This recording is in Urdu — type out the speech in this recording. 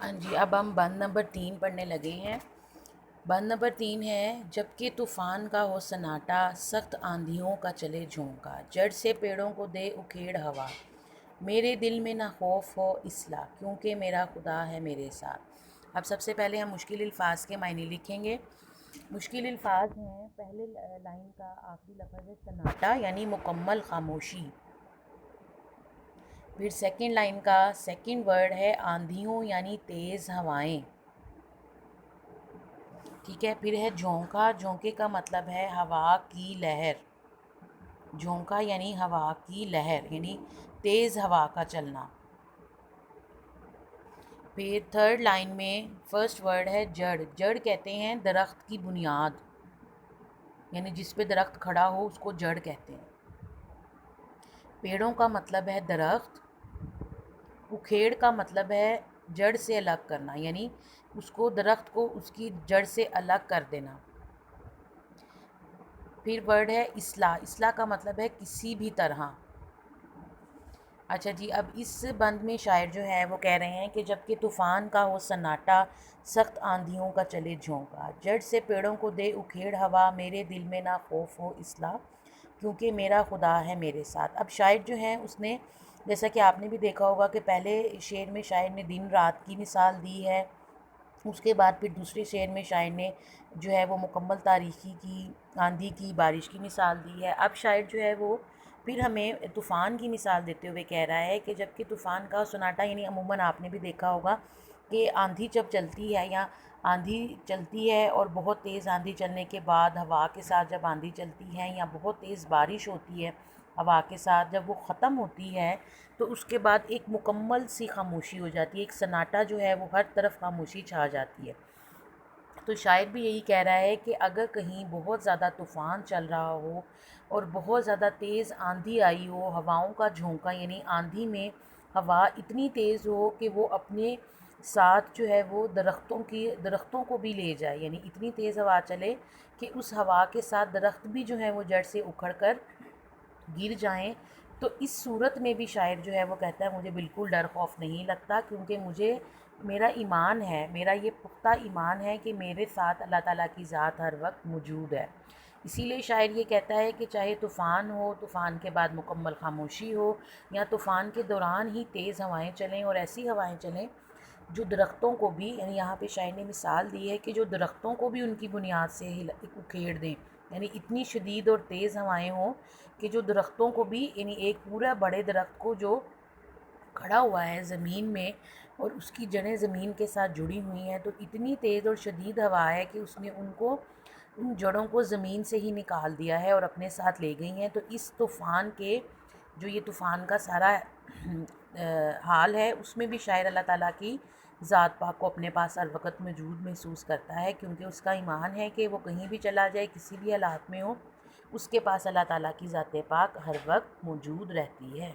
ہاں جی، اب ہم بند نمبر 3 پڑھنے لگے ہیں۔ بند نمبر 3 ہے، جب کہ طوفان کا ہو سناٹا، سخت آندھیوں کا چلے جھونکا، جڑ سے پیڑوں کو دے اکھیڑ ہوا، میرے دل میں نہ خوف ہو اصلاح، کیونکہ میرا خدا ہے میرے ساتھ۔ اب سب سے پہلے ہم مشکل الفاظ کے معنی لکھیں گے۔ مشکل الفاظ ہیں، پہلے لائن کا آخری لفظ ہے سناٹا یعنی مکمل خاموشی۔ پھر سیکنڈ لائن کا سیکنڈ ورڈ ہے آندھیوں یعنی تیز ہوائیں، ٹھیک ہے۔ پھر ہے جھونکا، جھونکے کا مطلب ہے ہوا کی لہر، جھونکا یعنی ہوا کی لہر یعنی تیز ہوا کا چلنا۔ پھر تھرڈ لائن میں فرسٹ ورڈ ہے جڑ، جڑ کہتے ہیں درخت کی بنیاد، یعنی جس پہ درخت کھڑا ہو اس کو جڑ کہتے ہیں۔ پیڑوں کا مطلب ہے درخت، اکھیڑ کا مطلب ہے جڑ سے الگ کرنا، یعنی اس کو درخت کو اس کی جڑ سے الگ کر دینا۔ پھر ورڈ ہے اصلاح، اصلاح کا مطلب ہے کسی بھی طرح۔ اچھا جی، اب اس بند میں شاعر جو ہے وہ کہہ رہے ہیں کہ جب کہ طوفان کا ہو سناٹا، سخت آندھیوں کا چلے جھونکا، جڑ سے پیڑوں کو دے اکھیڑ ہوا، میرے دل میں نہ خوف ہو اصلاح، کیونکہ میرا خدا ہے میرے ساتھ۔ اب شاعر جو ہیں اس نے، جیسا کہ آپ نے بھی دیکھا ہوگا کہ پہلے شعر میں شاعر نے دن رات کی مثال دی ہے، اس کے بعد پھر دوسرے شعر میں شاعر نے جو ہے وہ مکمل تاریکی کی، آندھی کی، بارش کی مثال دی ہے۔ اب شاعر جو ہے وہ پھر ہمیں طوفان کی مثال دیتے ہوئے کہہ رہا ہے کہ جب کہ طوفان کا سناٹا، یعنی عموماً آپ نے بھی دیکھا ہوگا کہ آندھی جب چلتی ہے یا آندھی چلتی ہے اور بہت تیز آندھی چلنے کے بعد ہوا کے ساتھ جب آندھی چلتی ہے یا بہت تیز بارش ہوتی ہے ہوا کے ساتھ، جب وہ ختم ہوتی ہے تو اس کے بعد ایک مکمل سی خاموشی ہو جاتی ہے، ایک سناٹا جو ہے وہ ہر طرف خاموشی چھا جاتی ہے۔ تو شاعر بھی یہی کہہ رہا ہے کہ اگر کہیں بہت زیادہ طوفان چل رہا ہو اور بہت زیادہ تیز آندھی آئی ہو، ہواؤں کا جھونکا یعنی آندھی میں ہوا اتنی تیز ہو کہ وہ اپنے ساتھ جو ہے وہ درختوں کو بھی لے جائے، یعنی اتنی تیز ہوا چلے کہ اس ہوا کے ساتھ درخت بھی جو ہیں وہ جڑ سے اکھڑ کر گر جائیں، تو اس صورت میں بھی شاعر جو ہے وہ کہتا ہے مجھے بالکل ڈر خوف نہیں لگتا، کیونکہ مجھے میرا ایمان ہے، میرا یہ پختہ ایمان ہے کہ میرے ساتھ اللہ تعالیٰ کی ذات ہر وقت موجود ہے۔ اسی لیے شاعر یہ کہتا ہے کہ چاہے طوفان ہو، طوفان کے بعد مکمل خاموشی ہو، یا طوفان کے دوران ہی تیز ہوائیں چلیں اور ایسی ہوائیں چلیں جو درختوں کو بھی، یعنی یہاں پہ شاعر نے مثال دی ہے کہ جو درختوں کو بھی ان کی بنیاد سے اکھیڑ دیں، یعنی اتنی شدید اور تیز ہوائیں ہوں کہ جو درختوں کو بھی، یعنی ایک پورا بڑے درخت کو جو کھڑا ہوا ہے زمین میں اور اس کی جڑیں زمین کے ساتھ جڑی ہوئی ہیں، تو اتنی تیز اور شدید ہوا ہے کہ اس نے ان جڑوں کو زمین سے ہی نکال دیا ہے اور اپنے ساتھ لے گئی ہیں۔ تو اس طوفان کے جو یہ طوفان کا سارا حال ہے، اس میں بھی شاعر اللہ تعالیٰ کی ذات پاک کو اپنے پاس ہر وقت موجود محسوس کرتا ہے، کیونکہ اس کا ایمان ہے کہ وہ کہیں بھی چلا جائے، کسی بھی حالات میں ہو، اس کے پاس اللہ تعالیٰ کی ذات پاک ہر وقت موجود رہتی ہے۔